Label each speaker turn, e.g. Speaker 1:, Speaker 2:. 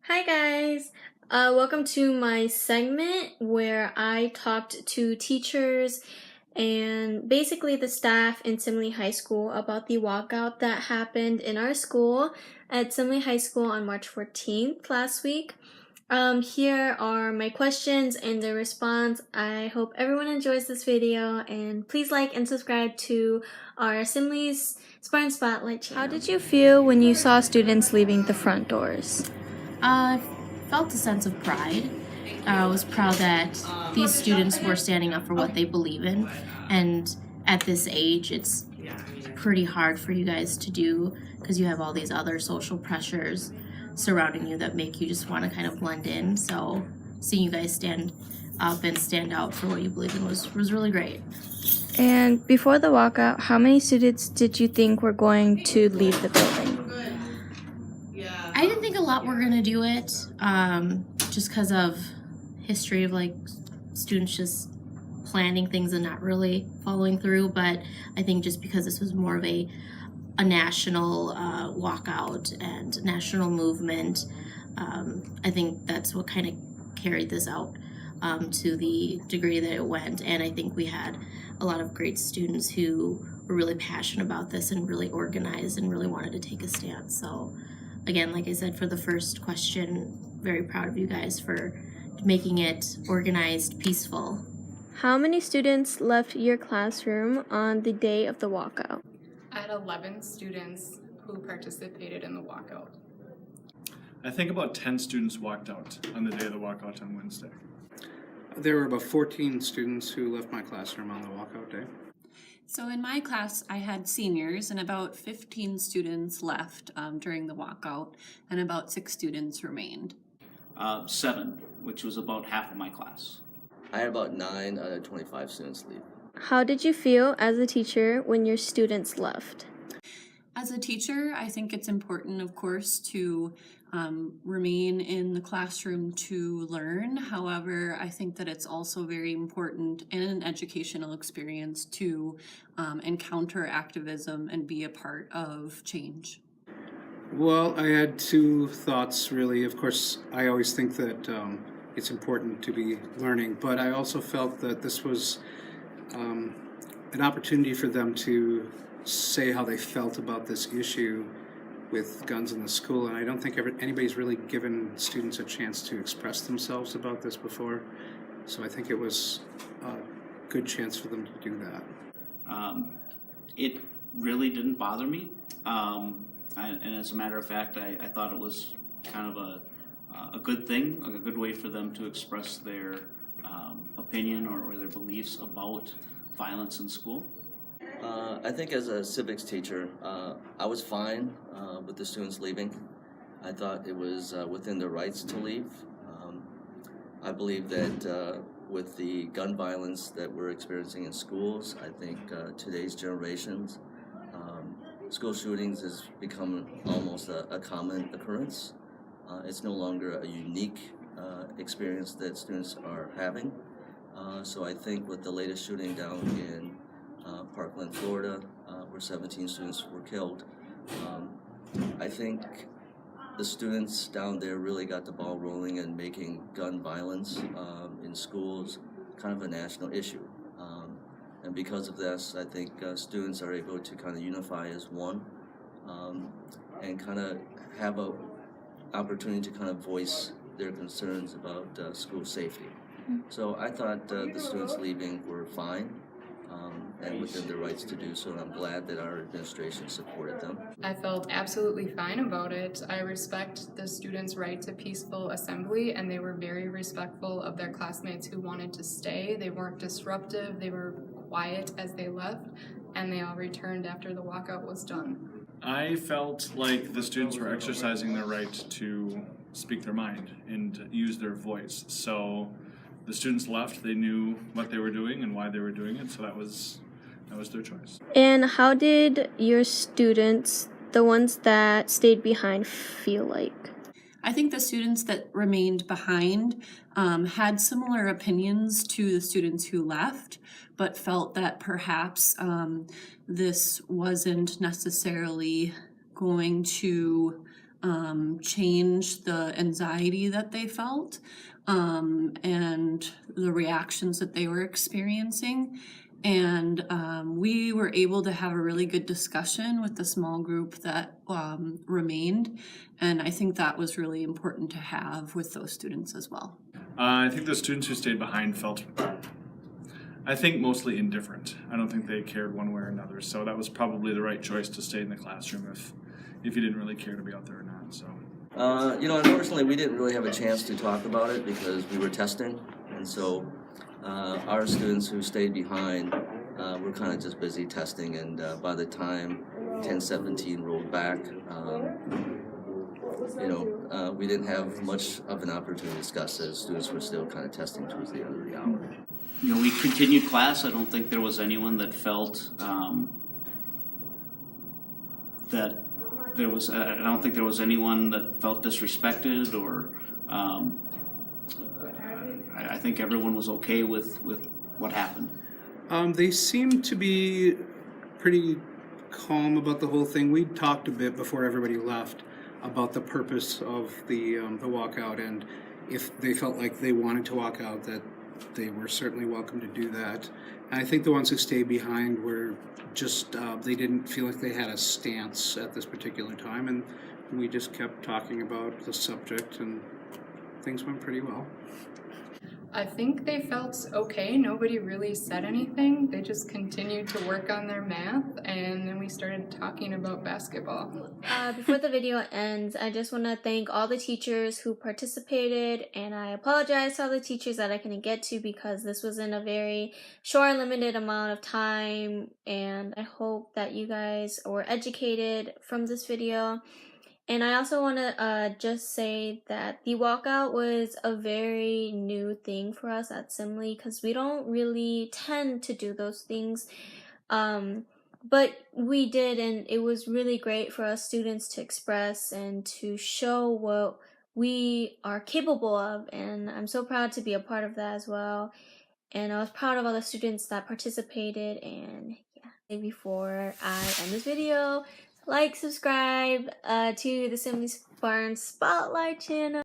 Speaker 1: Hi guys! Welcome to my segment where I talked to teachers and basically the staff in Simile High School about the walkout that happened in our school at Simile High School on March 14th last week. Here are my questions and the response. I hope everyone enjoys this video and please like and subscribe to our Simile's Spartan Spotlight channel. How did you feel when you saw students leaving the front doors?
Speaker 2: I felt a sense of pride. I was proud that these students were standing up for what they believe in, and at this age it's pretty hard for you guys to do because you have all these other social pressures surrounding you that make you just want to kind of blend in. So seeing you guys stand up and stand out for what you believe in was really great.
Speaker 1: And before the walkout, how many students did you think were going to leave the building?
Speaker 2: I didn't think a lot were gonna do it, just because of history of like students just planning things and not really following through. But I think just because this was more of a national walkout and national movement, I think that's what kind of carried this out to the degree that it went. And I think we had a lot of great students who were really passionate about this and really organized and really wanted to take a stand. So again, like I said, for the first question, very proud of you guys for making it organized, peaceful.
Speaker 1: How many students left your classroom on the day of the walkout?
Speaker 3: I had 11 students who participated in the walkout.
Speaker 4: I think about 10 students walked out on the day of the walkout on Wednesday.
Speaker 5: There were about 14 students who left my classroom on the walkout day.
Speaker 6: So in my class, I had seniors and about 15 students left during the walkout, and about 6 students remained.
Speaker 7: 7, which was about half of my class.
Speaker 8: I had about 9 out of 25 students leave.
Speaker 1: How did you feel as a teacher when your students left?
Speaker 6: As a teacher, I think it's important, of course, to remain in the classroom to learn. However, I think that it's also very important in an educational experience to encounter activism and be a part of change.
Speaker 5: Well, I had 2 thoughts really. Of course, I always think that it's important to be learning, but I also felt that this was an opportunity for them to say how they felt about this issue with guns in the school, and I don't think anybody's really given students a chance to express themselves about this before, so I think it was a good chance for them to do that.
Speaker 7: It really didn't bother me, and as a matter of fact, I thought it was kind of a good thing, a good way for them to express their opinion or their beliefs about violence in school.
Speaker 8: I think as a civics teacher, I was fine with the students leaving. I thought it was within their rights to leave. I believe that with the gun violence that we're experiencing in schools, I think today's generations, school shootings has become almost a common occurrence. It's no longer a unique experience that students are having. So I think with the latest shooting down in Parkland, Florida, where 17 students were killed, I think the students down there really got the ball rolling and making gun violence in schools kind of a national issue. And because of this, I think students are able to kind of unify as one and kind of have an opportunity to kind of voice their concerns about school safety. So I thought the students leaving were fine and within their rights to do so, and I'm glad that our administration supported them.
Speaker 3: I felt absolutely fine about it. I respect the students' right to peaceful assembly, and they were very respectful of their classmates who wanted to stay. They weren't disruptive, they were quiet as they left, and they all returned after the walkout was done.
Speaker 4: I felt like the students were exercising their right to speak their mind and use their voice. So the students left, they knew what they were doing and why they were doing it, so that was their choice.
Speaker 1: And how did your students, the ones that stayed behind, feel like?
Speaker 6: I think the students that remained behind had similar opinions to the students who left, but felt that perhaps this wasn't necessarily going to change the anxiety that they felt and the reactions that they were experiencing. And we were able to have a really good discussion with the small group that remained. And I think that was really important to have with those students as well.
Speaker 4: I think the students who stayed behind felt, I think, mostly indifferent. I don't think they cared one way or another. So that was probably the right choice to stay in the classroom if you didn't really care to be out there or not. So.
Speaker 8: Unfortunately, we didn't really have a chance to talk about it because we were testing. And so our students who stayed behind were kind of just busy testing. And by the time 1017 rolled back, we didn't have much of an opportunity to discuss as students were still kind of testing towards the end of the hour.
Speaker 7: We continued class. I don't think there was anyone that felt that there was. I don't think there was anyone that felt disrespected or. I think everyone was okay with what happened.
Speaker 5: They seemed to be pretty calm about the whole thing. We talked a bit before everybody left about the purpose of the walkout, and if they felt like they wanted to walk out, that they were certainly welcome to do that. And I think the ones who stayed behind were just, they didn't feel like they had a stance at this particular time, and we just kept talking about the subject, and things went pretty well.
Speaker 3: I think they felt okay. Nobody really said anything. They just continued to work on their math, and then we started talking about basketball.
Speaker 1: Before the video ends, I just want to thank all the teachers who participated, and I apologize to all the teachers that I couldn't get to because this was in a very short, limited amount of time, and I hope that you guys were educated from this video. And I also want to just say that the walkout was a very new thing for us at Simile because we don't really tend to do those things. But we did, and it was really great for us students to express and to show what we are capable of. And I'm so proud to be a part of that as well. And I was proud of all the students that participated. And yeah, before I end this video, like, subscribe to the Simile Spartans Spotlight channel.